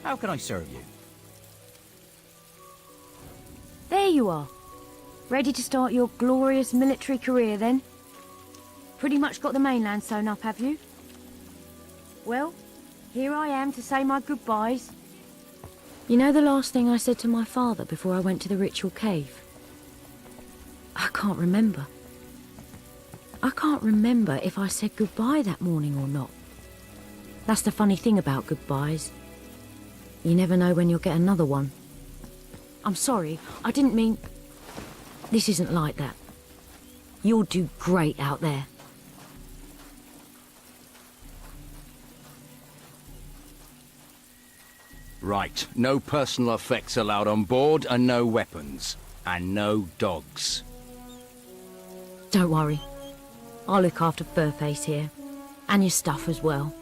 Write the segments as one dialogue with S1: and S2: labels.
S1: How can I serve you?
S2: There you are. Ready to start your glorious military career, then? Pretty much got the mainland sewn up, have you? Well, here I am to say my goodbyes. You know the last thing I said to my father before I went to the ritual cave? I can't remember. I can't remember if I said goodbye that morning or not. That's the funny thing about goodbyes. You never know when you'll get another one. I'm sorry, I didn't mean... This isn't like that. You'll do great out there.
S1: Right, no personal effects allowed on board, and no weapons. And no dogs.
S2: Don't worry. I'll look after Furface here. And your stuff as well.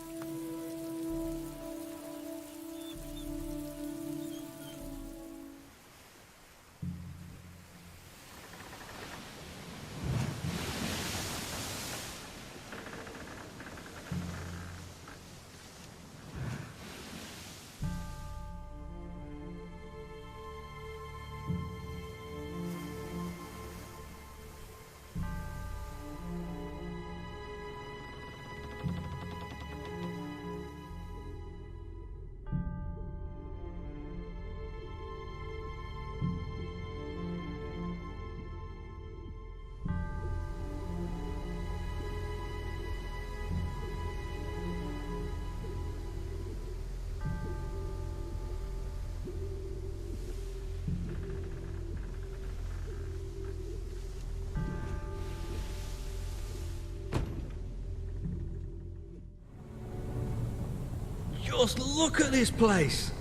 S3: Just look at this place.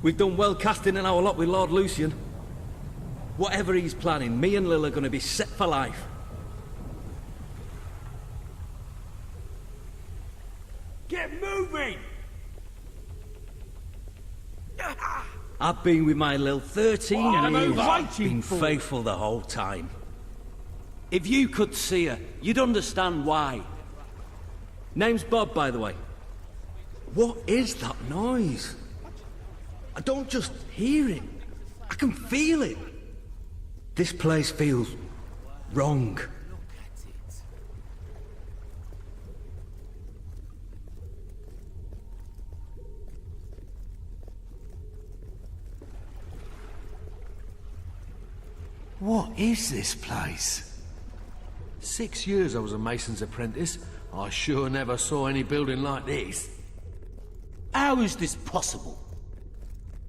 S3: We've done well casting in our lot with Lord Lucian. Whatever he's planning, me and Lil are going to be set for life.
S4: Get moving!
S3: I've been with my Lil 13
S4: What am I
S3: years.
S4: waiting
S3: Been
S4: for?
S3: faithful the whole time. If you could see her, you'd understand why. Name's Bob, by the way. What is that noise? I don't just hear it. I can feel it. This place feels wrong.
S4: What is this place?
S5: 6 years I was a mason's apprentice. I sure never saw any building like this.
S4: How is this possible?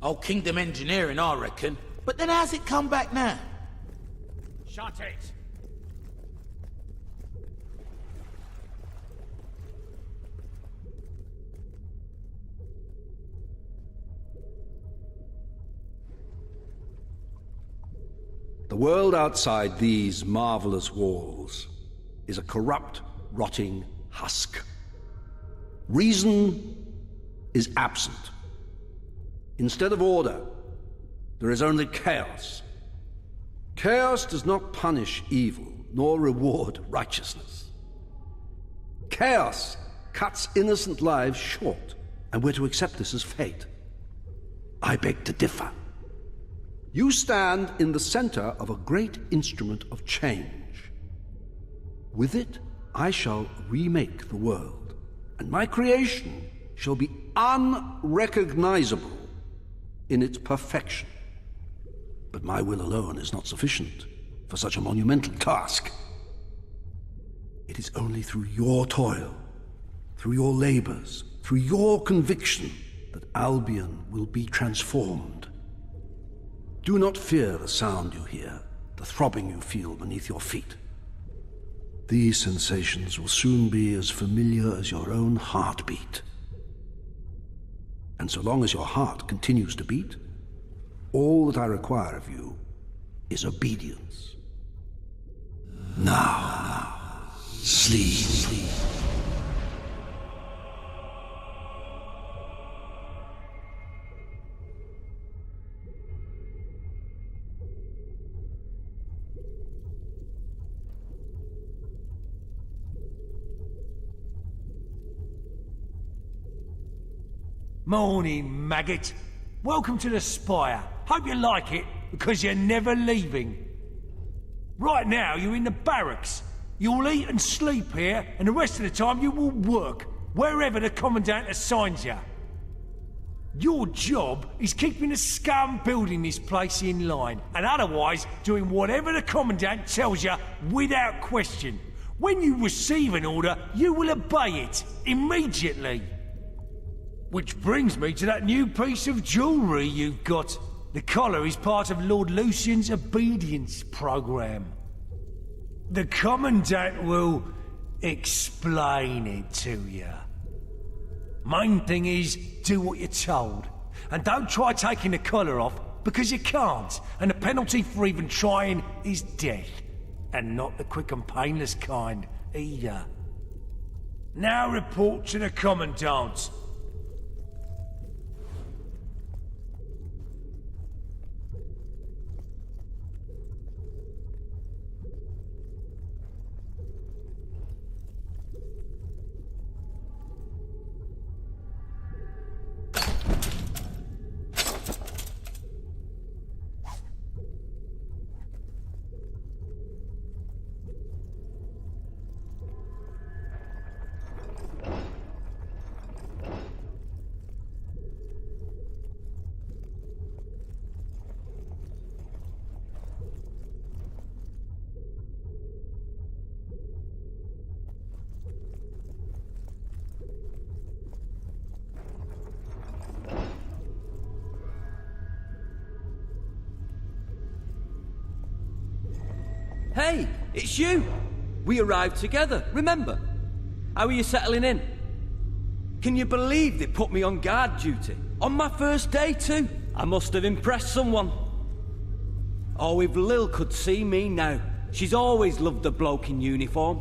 S4: Old Kingdom engineering, I reckon. But then how's it come back now? Shut it!
S6: The world outside these marvelous walls is a corrupt, rotting husk. Reason is absent. Instead of order, there is only chaos. Chaos does not punish evil, nor reward righteousness. Chaos cuts innocent lives short, and we're to accept this as fate. I beg to differ. You stand in the center of a great instrument of change. With it, I shall remake the world, and my creation shall be unrecognizable in its perfection. But my will alone is not sufficient for such a monumental task. It is only through your toil, through your labors, through your conviction, that Albion will be transformed. Do not fear the sound you hear, the throbbing you feel beneath your feet. These sensations will soon be as familiar as your own heartbeat. And so long as your heart continues to beat, all that I require of you is obedience. Now, sleep.
S4: Morning, maggot.
S7: Welcome to the Spire. Hope you like it, because you're never leaving. Right now, you're in the barracks. You'll eat and sleep here, and the rest of the time you will work, wherever the Commandant assigns you. Your job is keeping the scum building this place in line, and otherwise doing whatever the Commandant tells you without question. When you receive an order, you will obey it, immediately. Which brings me to that new piece of jewellery you've got. The collar is part of Lord Lucian's obedience program. The Commandant will explain it to you. Main thing is, do what you're told. And don't try taking the collar off, because you can't. And the penalty for even trying is death. And not the quick and painless kind, either. Now report to the Commandant.
S3: Hey, it's you! We arrived together, remember? How are you settling in? Can you believe they put me on guard duty? On my first day too? I must have impressed someone. Oh, if Lil could see me now. She's always loved the bloke in uniform.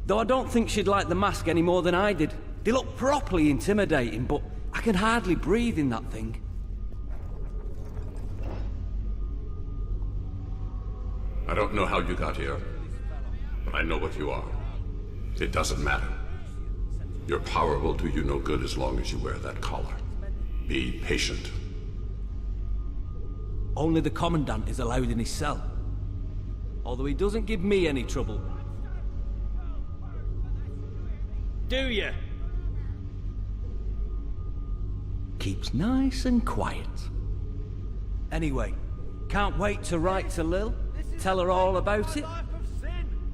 S3: Though I don't think she'd like the mask any more than I did. They look properly intimidating, but I can hardly breathe in that thing.
S8: I don't know how you got here, but I know what you are. It doesn't matter. Your power will do you no good as long as you wear that collar. Be patient.
S3: Only the Commandant is allowed in his cell. Although he doesn't give me any trouble. Do you? Keeps nice and quiet. Anyway, can't wait to write to Lil. Tell her all about it.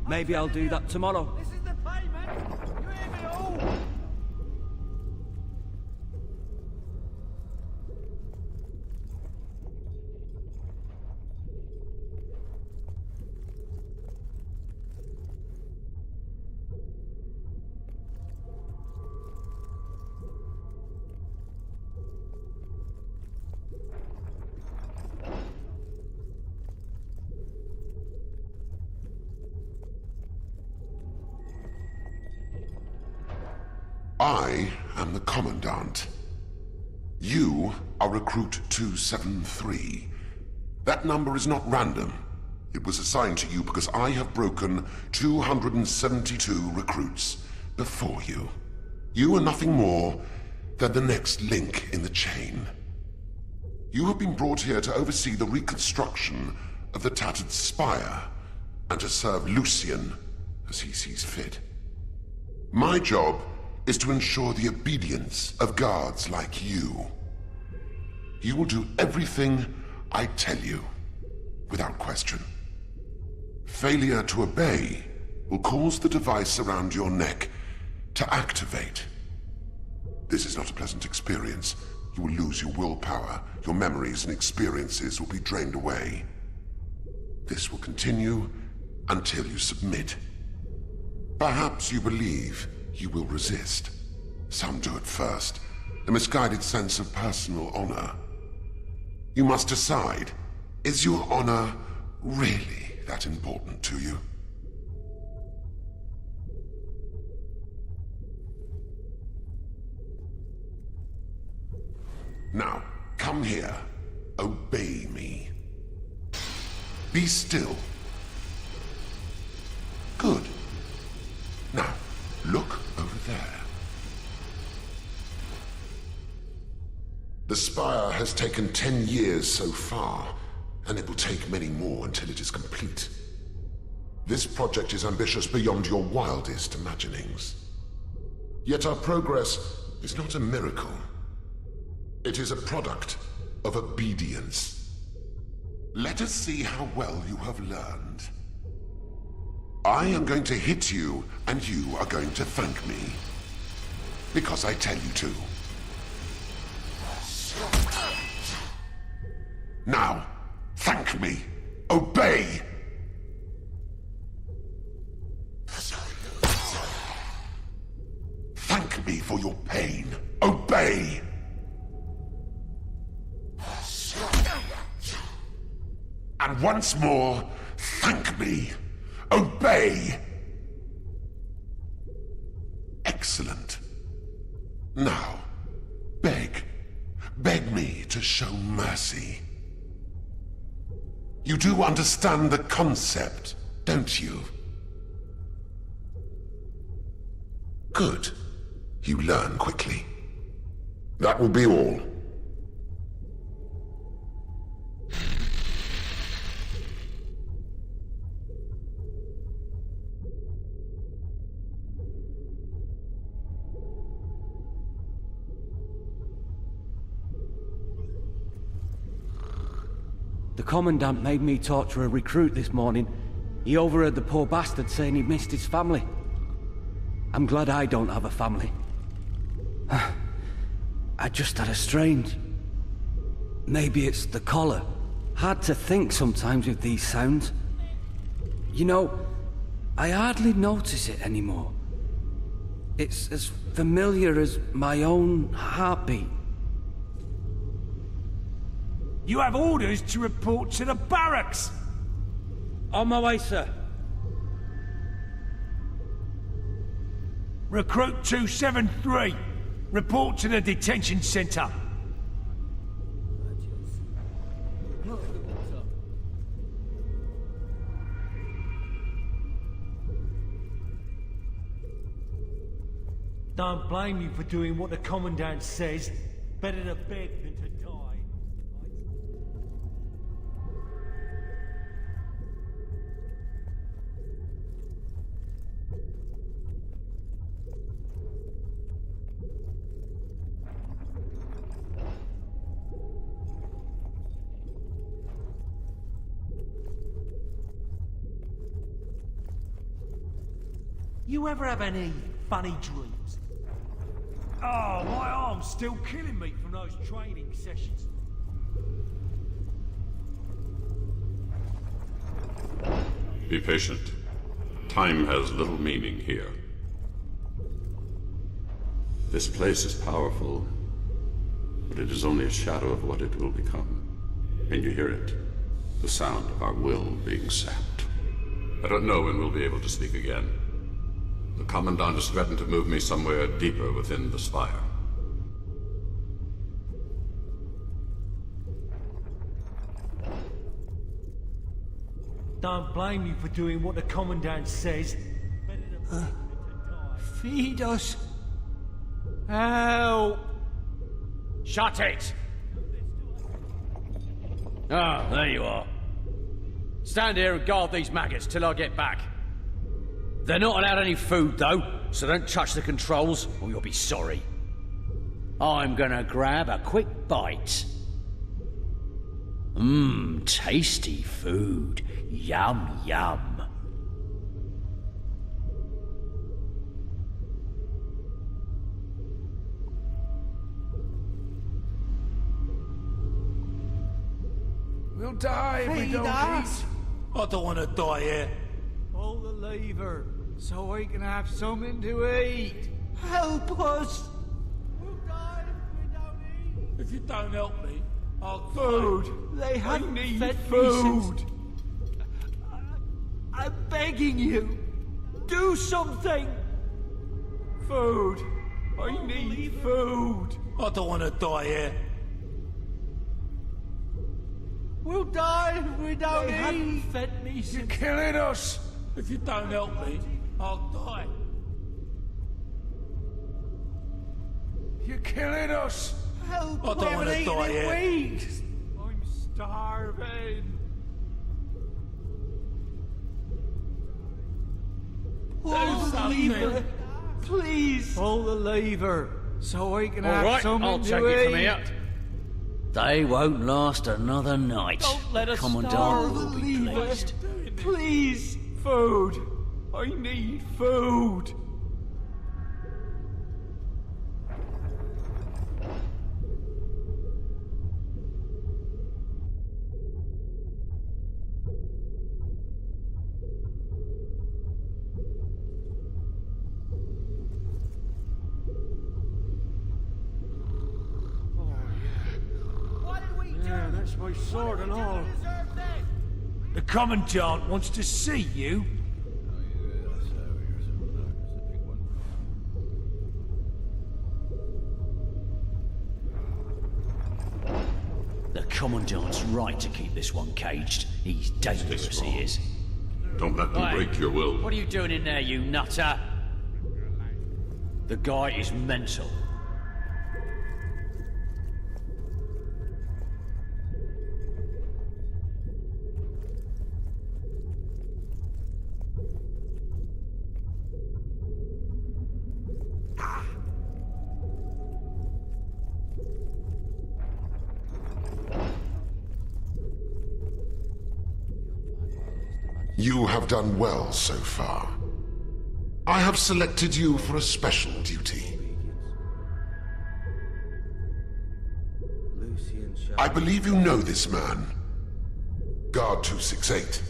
S3: Maybe I'll do that tomorrow.
S9: This is the payment. You hear me all?
S10: I am the Commandant. You are Recruit 273. That number is not random. It was assigned to you because I have broken 272 recruits before you. You are nothing more than the next link in the chain. You have been brought here to oversee the reconstruction of the tattered spire and to serve Lucian as he sees fit. My job is to ensure the obedience of guards like you. You will do everything I tell you, without question. Failure to obey will cause the device around your neck to activate. This is not a pleasant experience. You will lose your willpower, your memories and experiences will be drained away. This will continue until you submit. Perhaps you believe you will resist. Some do at first, a misguided sense of personal honor. You must decide, is your honor really that important to you? Now, come here. Obey me. Be still. Good. Now, look over there. The spire has taken 10 years so far, and it will take many more until it is complete. This project is ambitious beyond your wildest imaginings. Yet our progress is not a miracle. It is a product of obedience. Let us see how well you have learned. I am going to hit you, and you are going to thank me. Because I tell you to. Now, thank me. Obey! Thank me for your pain. Obey! And once more, thank me. Obey! Excellent. Now, beg. Beg me to show mercy. You do understand the concept, don't you? Good. You learn quickly. That will be all.
S3: The Commandant made me torture a recruit this morning. He overheard the poor bastard saying he'd missed his family. I'm glad I don't have a family. I just had a strange... Maybe it's the collar. Hard to think sometimes with these sounds. You know, I hardly notice it anymore. It's as familiar as my own heartbeat.
S7: You have orders to report to the barracks!
S3: On my way, sir.
S7: Recruit 273, report to the detention center. Don't blame you for doing what the Commandant says. Better to beg than to die. You ever have any funny dreams? Oh, my arm's still killing me from those training sessions.
S8: Be patient. Time has little meaning here. This place is powerful, but it is only a shadow of what it will become. And you hear it, the sound of our will being sapped. I don't know when we'll be able to speak again. The Commandant has threatened to move me somewhere deeper within the spire.
S7: Don't blame you for doing what the Commandant says.
S4: Feed us. Help!
S1: Shut it! Ah, there you are. Stand here and guard these maggots till I get back. They're not allowed any food, though, so don't touch the controls, or you'll be sorry. I'm gonna grab a quick bite. Mmm, tasty food. Yum, yum.
S4: We'll die if we don't eat. I don't want to die here.
S9: Pull the lever so we can have something to eat.
S4: Help us!
S9: We'll die if we don't eat.
S4: If you don't help me, I'll
S9: Food.
S4: They
S9: haven't
S4: need
S9: fed me
S4: food.
S9: I'm begging you. Do something.
S4: Food. I need food. I don't want to die here.
S9: We'll die if we don't
S7: They
S9: eat.
S7: haven't fed me
S4: You're
S7: since...
S4: killing us. If you don't help me, I'll die. You're killing us.
S9: Help!
S7: I don't want to die here.
S9: Weeks. I'm starving.
S7: Do something.
S9: Please. Pull the lever so I can
S1: All
S9: have
S1: right,
S9: something
S1: I'll
S9: to
S1: take it from
S9: eat.
S1: here. They won't last another night.
S9: Don't let us
S1: Commandant
S9: starve.
S1: will be
S9: Lever.
S1: pleased.
S9: Please. Food. I need food.
S5: Yeah, that's my sword and all.
S7: The Commandant wants to see you.
S1: The Commandant's right to keep this one caged. He's dangerous, he is.
S8: Don't let them
S1: Hey,
S8: break your will.
S1: What are you doing in there, you nutter? The guy is mental.
S10: You have done well so far. I have selected you for a special duty. I believe you know this man. Guard 268.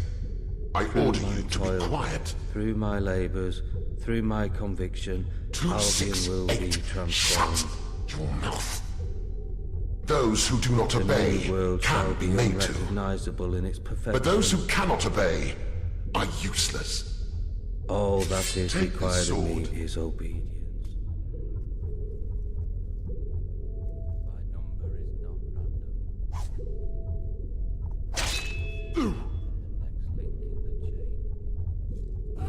S10: I order you to be quiet.
S11: Through my labours, through my conviction, Albion will be
S10: 268.
S11: transformed.
S10: Shut your mouth. Those who do not
S11: The
S10: obey
S11: new world shall
S10: can
S11: be
S10: be made to.
S11: unrecognisable in its perfection.
S10: But those who cannot obey are useless.
S11: All that is
S10: Take the
S11: required of me
S10: sword.
S11: is obedience. My number is not random. The next link in the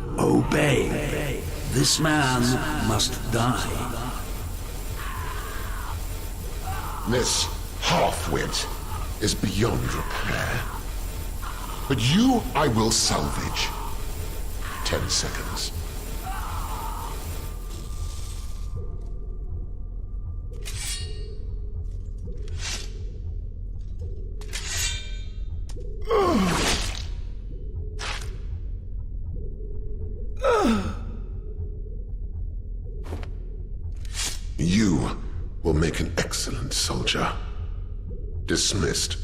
S11: chain.
S6: Obey. This man must die.
S10: This half-wit is beyond repair. But you I will salvage. 10 seconds. You will make an excellent soldier. Dismissed.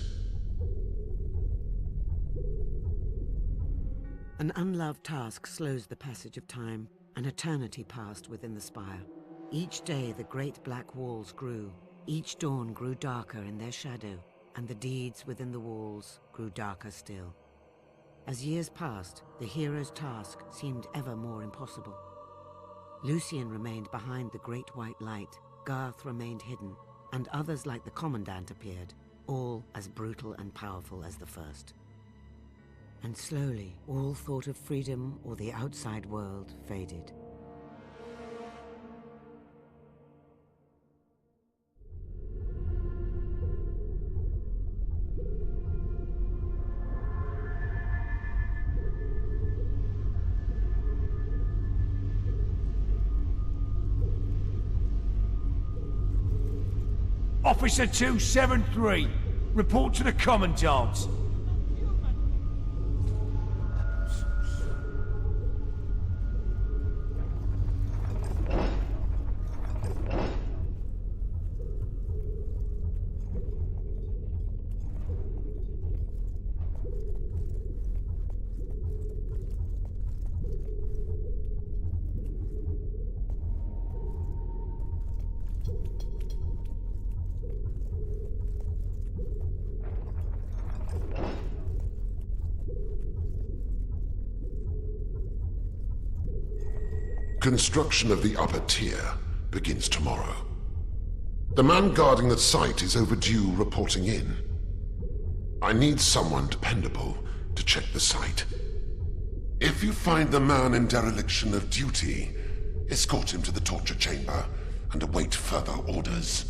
S12: An unloved task slows the passage of time. An eternity passed within the spire. Each day the great black walls grew. Each dawn grew darker in their shadow, and the deeds within the walls grew darker still. As years passed, the hero's task seemed ever more impossible. Lucien remained behind the great white light, Garth remained hidden, and others like the Commandant appeared, all as brutal and powerful as the first. And slowly, all thought of freedom or the outside world faded.
S7: Officer 273, report to the Commandant.
S10: Construction of the upper tier begins tomorrow. The man guarding the site is overdue reporting in. I need someone dependable to check the site. If you find the man in dereliction of duty, escort him to the torture chamber and await further orders.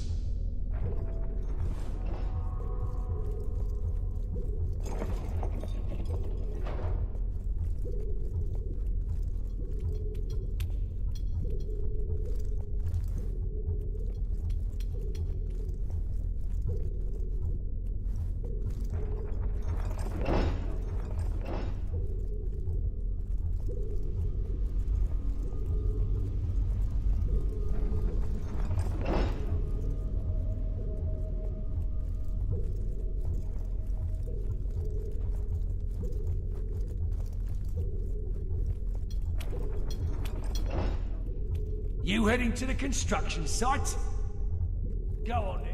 S7: You heading to the construction site? Go on then.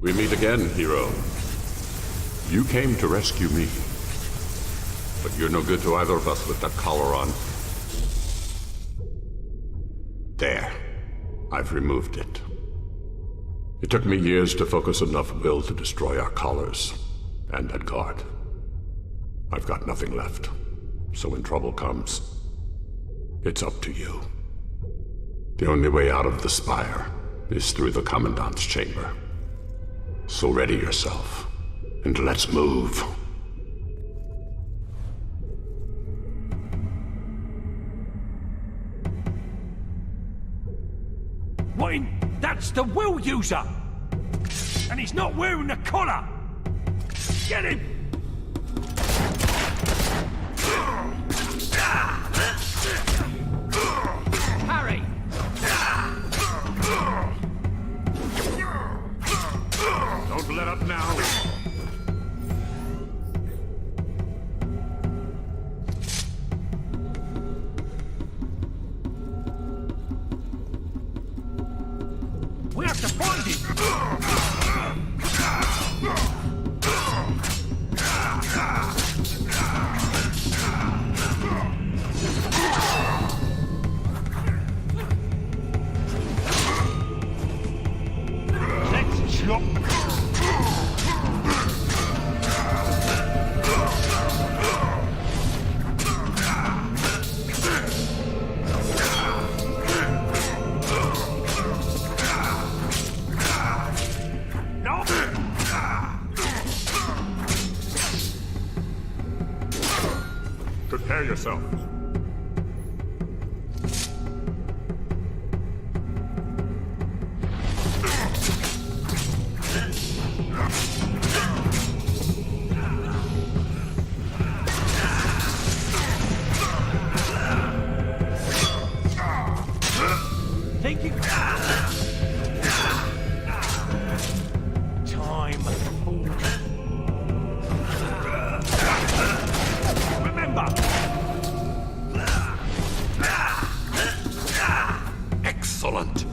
S8: We meet again, hero. You came to rescue me. But you're no good to either of us with that collar on. There. I've removed it. It took me years to focus enough will to destroy our collars and that guard. I've got nothing left. So when trouble comes, it's up to you. The only way out of the spire is through the Commandant's chamber. So ready yourself, and let's move.
S7: What That's the will user! And he's not wearing a collar! Get him!
S1: Harry!
S8: Don't let up now.
S7: We have to find him! Let's chop!
S8: Prepare yourself.
S7: Think you... Time. Remember!
S8: Excellent.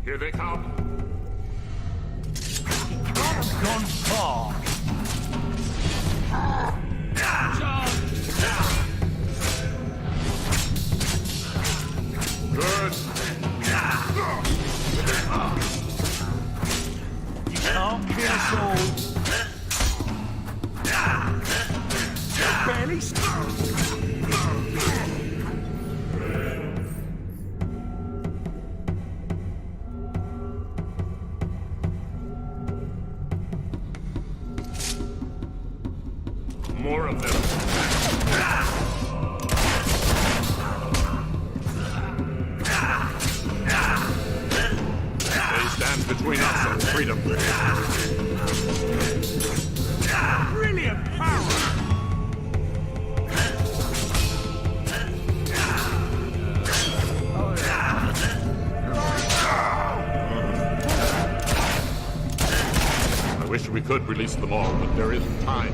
S8: Here they come.
S7: Gone far.
S8: Good.
S7: You can't kill us all. You're barely
S8: More of them. They stand between us and freedom.
S7: brilliant power.
S8: I wish we could release them all, but there isn't time.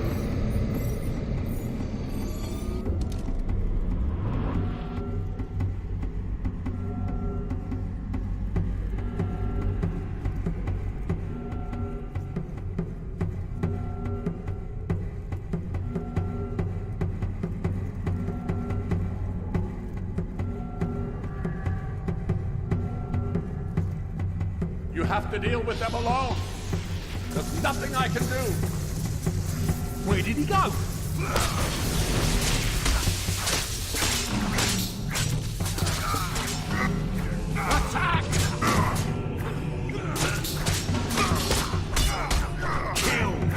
S8: You have to deal with them alone. There's nothing I can do.
S7: Where did he go? Attack! Kill!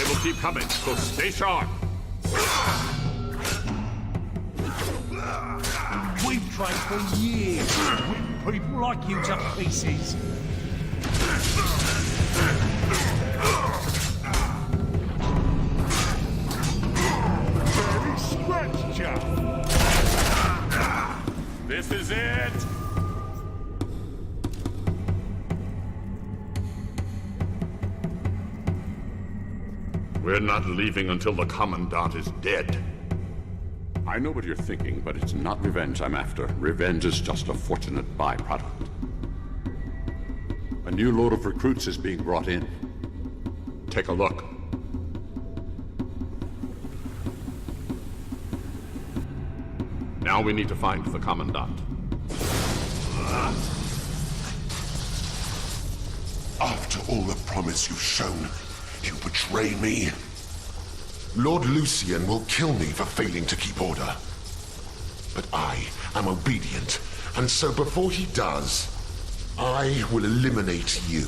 S8: They will keep coming, so stay sharp.
S7: We've trained for years, whipping people like you to pieces. Barely scratched ya.
S8: This is it! We're not leaving until the Commandant is dead. I know what you're thinking, but it's not revenge I'm after. Revenge is just a fortunate byproduct. A new load of recruits is being brought in. Take a look. Now we need to find the Commandant.
S10: After all the promise you've shown, you betray me. Lord Lucian will kill me for failing to keep order. But I am obedient, and so before he does, I will eliminate you.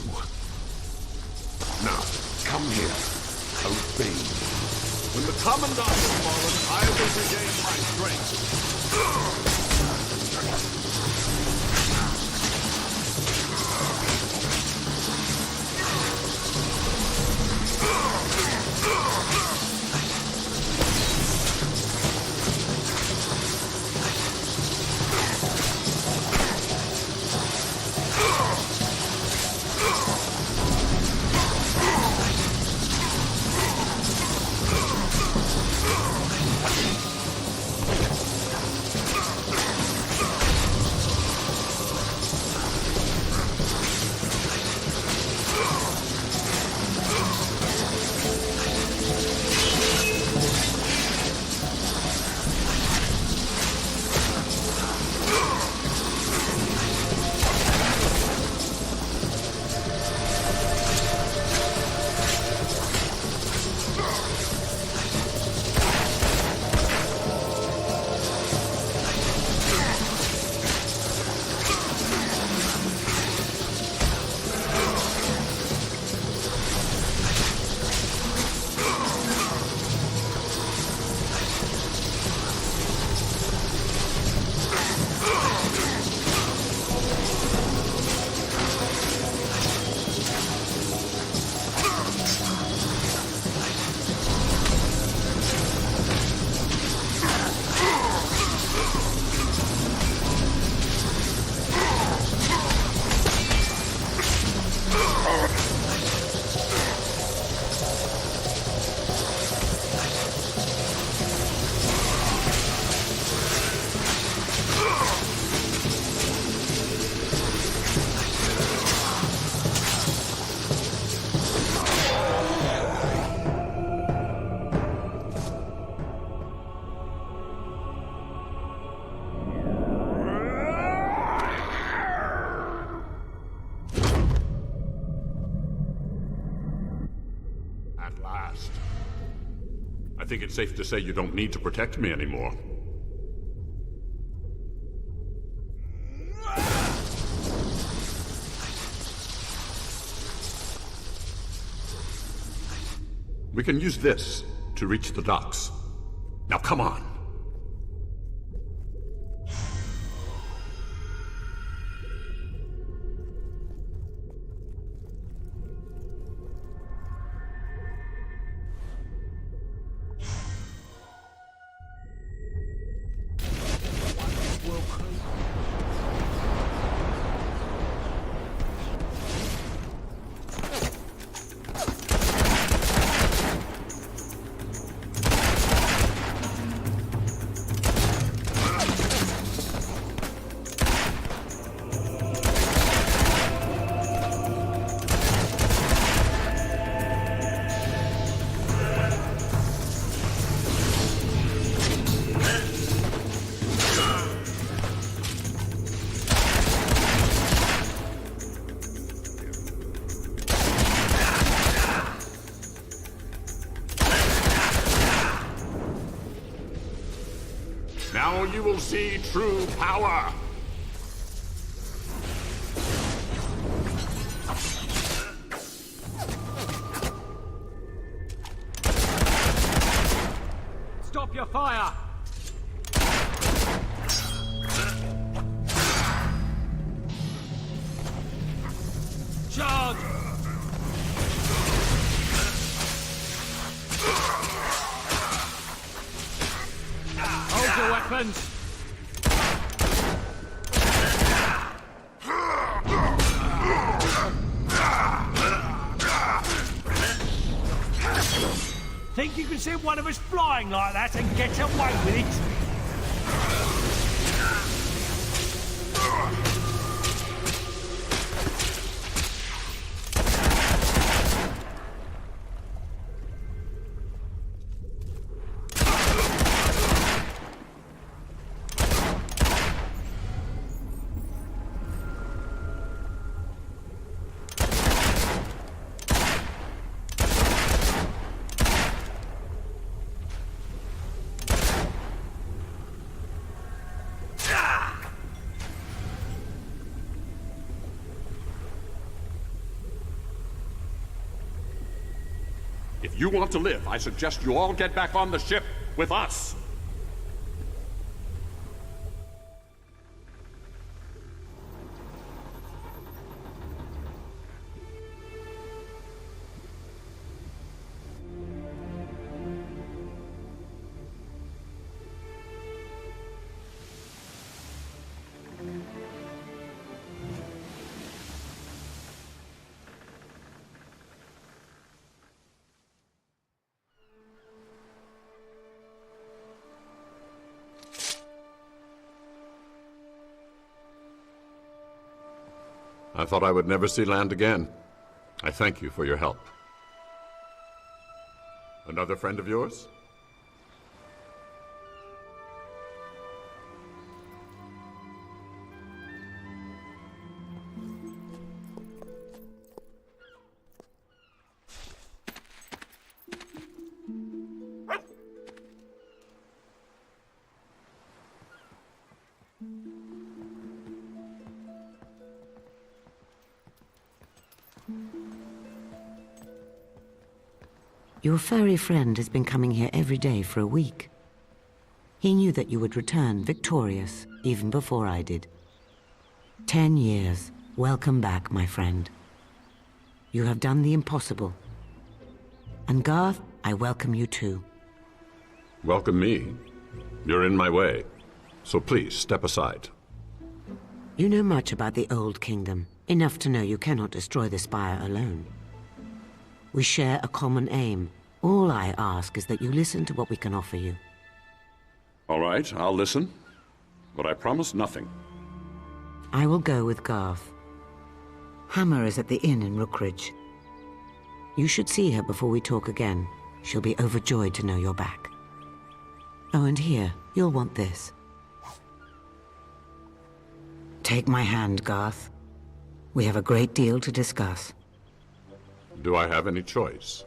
S10: Now, come here. Obey me.
S8: When the Commandant is fallen, I will regain my strength. I think it's safe to say you don't need to protect me anymore. We can use this to reach the docks. Now come on. Now you will see true power!
S1: Stop your fire! Charge! Hold your weapons!
S7: Think you can send one of us flying like that and get away with it?
S8: If you want to live, I suggest you all get back on the ship with us. I thought I would never see land again. I thank you for your help. Another friend of yours?
S12: Your furry friend has been coming here every day for a week. He knew that you would return victorious, even before I did. 10 years. Welcome back, my friend. You have done the impossible. And Garth, I welcome you too.
S8: Welcome me. You're in my way. So please, step aside.
S12: You know much about the Old Kingdom, enough to know you cannot destroy the Spire alone. We share a common aim. All I ask is that you listen to what we can offer you.
S8: All right, I'll listen. But I promise nothing.
S12: I will go with Garth. Hammer is at the inn in Rookridge. You should see her before we talk again. She'll be overjoyed to know you're back. Oh, and here, you'll want this. Take my hand, Garth. We have a great deal to discuss.
S8: Do I have any choice?